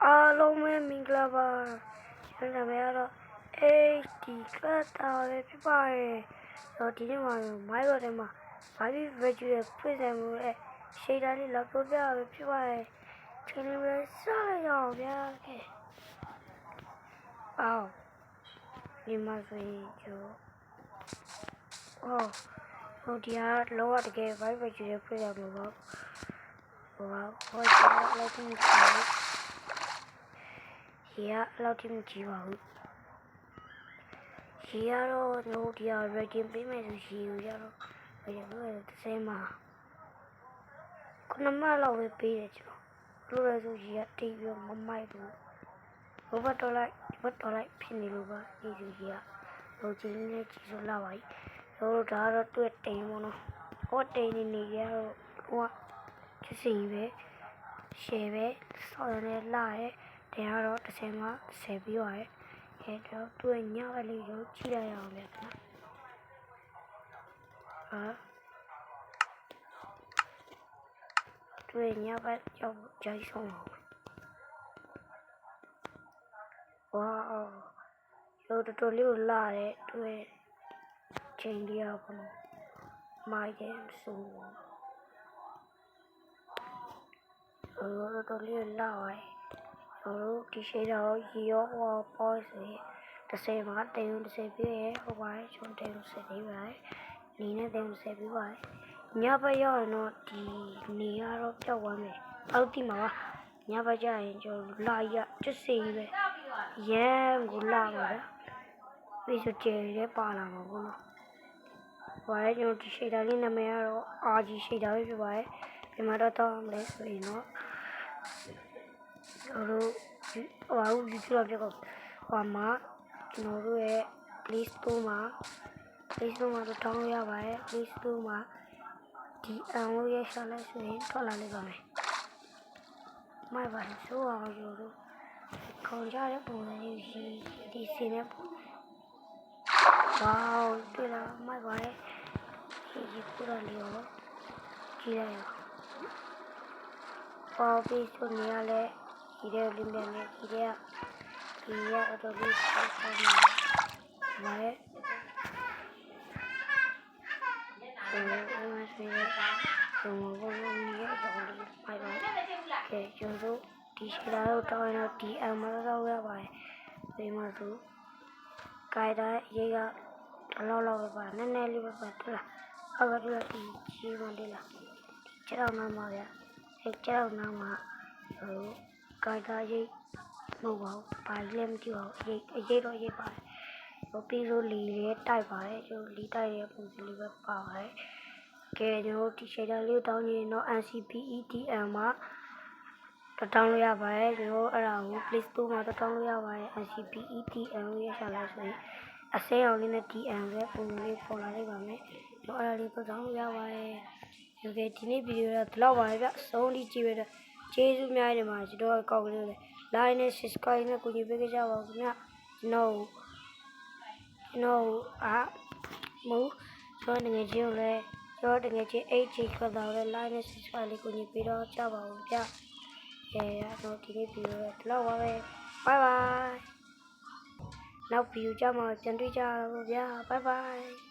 အားလုံးပဲမင်္ဂလာပါကျွန်တော်များတော့ HD ကတ်တာပဲဖြစ်ပါတယ်တော့ဒီနေ့မှာမိုင်းရော်ထဲမှာဘာပြီး virtual ဖွင့်ဆိုင်မှုရဲ့ရှေ့တန်းလေးလောက်ပြောပြရပဲဖြစ်ပါတယ်ချိန်လေးပဲစရအောင်ဗျာခဲ့အော်ဒီမှာဆိုရင်ဟိုဒီကလောကတကယ် virtual ဖွင့်ရမှာပေါ့ဟိုလောက်တင်ကြည့်ရေကလောက်တင်ကြည့်ပါဦးရေကတော့တို့ဒီက rating ပေးမယ်ဆိုရေကိုရတော့ဘယ်လိုလဲ30မှာ9မှတ်လောက်ပဲပေးတယ်ကျွန်တော်လို့လဲဆိုရေကတိတ်ပြီးမမိုက်ဘူးဘတ်တော်လိုက်ဖြစ်နေလို့ပါဒီရေကဟိုချင်းလေးကြီးဆိုလာပါပြီတို့ဒါတော့တွေ့တိန်ပေါ့နော်ဟောတိန်နေရတော့ဟိုကချစ်ပဲရှယ်ပဲဆော်ရဲလာရဲ့တရားတော့30မှာ10ပြီးသွားရဲ့တော့တွေ့ညကလေးကိုကြည့်ရအောင်လေဟာတွေ့ညကကြောက်ကြိုက်ဆုံးဝါရောတော်လေးကိုလာတဲ့တွေ့ချိန်လေးရောပေါ့နော်မိုက်တယ်ဆိုတော်လေးလာဝိုင်းတို့ဒီရှိတော့ရေရောပေါ်ဆိုရင်30မှာတိမ်30ပြည့်ရဲ့ဟိုပါချုံတိမ်30ပြည့်ပါနေနဲ့တိမ်30ပြည့်ပါညဘက်ရောက်ရင်တော့ဒီနေရတော့ပြောက်သွားမယ်အောက်တိမှာပါညဘက်ကျရင်ကျွန်တော်လာရကျစီပဲရမ်းကိုလာပါပဲပြီးဆိုကျဲရဲပါလာမှာပေါ့နော်ဟိုရဲကျွန်တော်ဒီရှိတာလေးနာမည်ကတော့ RG ရှိတာပဲဖြစ်ပါတယ်ဒီမှာတော့မလဲဆိုရင်တော့တို့ဒီလိုပြောဟိုမှာကျွန်တော်တို့ရဲ့ Play Store မှာတော့တောင်းလို့ရပါတယ် Play Store မှာဒီလို့ရရှာလိုက်ဆိုရင်ထွက်လာလိမ့်ပါမယ်မိုက်ပါဆိုအောင်ယူလို့ခေါင်းကြတဲ့ပုံစံလေးဒီစင်းနဲ့ဝေါတွေ့လားမိုက်ပါတယ်ဒီပူရလေးရောကြည့်ရအောင်ပြီးဆိုနေရလဲဒီတဲ့လင်းပြန်နေဒီကတော့လေးဆက်ဆက်နေမယ်ဘောနေရတော့လေးပိုင်ပါကဲကျွန်တော်ဒီရှိလာတော့တောင်းရင်တော့ဒီအမတော့ရပါတယ်ဒီမှာဆိုကြိုက်တဲ့ရေးကအလောက်ပဲပါနည်းနည်းလေးပဲပါတွေ့လားဟုတ်ကဲ့ဒီကြီးမလေးလားကျတော့မှပါဗျအဲကျတော့မှဟိုကြိုက်တဲ့ရေးမဟုတ်ပါဘူးဘာလဲမကြည့်ပါဘူးရေးတော့ရေးပါတယ်ဟိုပြီးလို့လီလေးတိုက်ပါတယ်ကျွန်တော်လီတိုက်ရဲ့ပုံစံလေးပဲပါပါတယ်ကဲကျွန်တော်ဒီရှိတာလေးတောင်းရင်တော့ NCPEDM မှာတောင်းလို့ရပါတယ်ကျွန်တော်အဲ့ဒါကို Play Store မှာတောင်းလို့ရပါတယ် NCPEDM ရရှာလိုက်ဆိုရင်အစင်းအောင်လေးနဲ့ DM ပဲပုံစံလေးပေါ်လာလိုက်ပါမယ်ကျွန်တော်အဲ့ဒါလေးတောင်းလို့ရပါတယ်โอเคဒီနေ့ဗီဒီယိုတော့ဒီလောက်ပါပဲဗျအဆုံးထိကြည့်ရတဲ့ကျေးဇူးများနေပါကျွန်တော်ကောက်ကလေးလေ Like နဲ့ Subscribe နဲ့ကိုကြီးပေးကြပါဦးခင်ဗျကျွန်တော်မဟုတ်ကျွန်တော်ငွေချင်းကိုလည်းကျွန်တော်တကယ်ချင်း HG ခွက်တော့လဲ Like နဲ့ Subscribe လေးကိုကြီးပေးတော့ကြပါဦးဗျတော့ဒီနေ့ဗီဒီယိုတော့ဒီလောက်ပါပဲ Bye bye နောက်ဗီဒီယိုကြမှာပြန်တွေ့ကြတော့ဗျာ Bye bye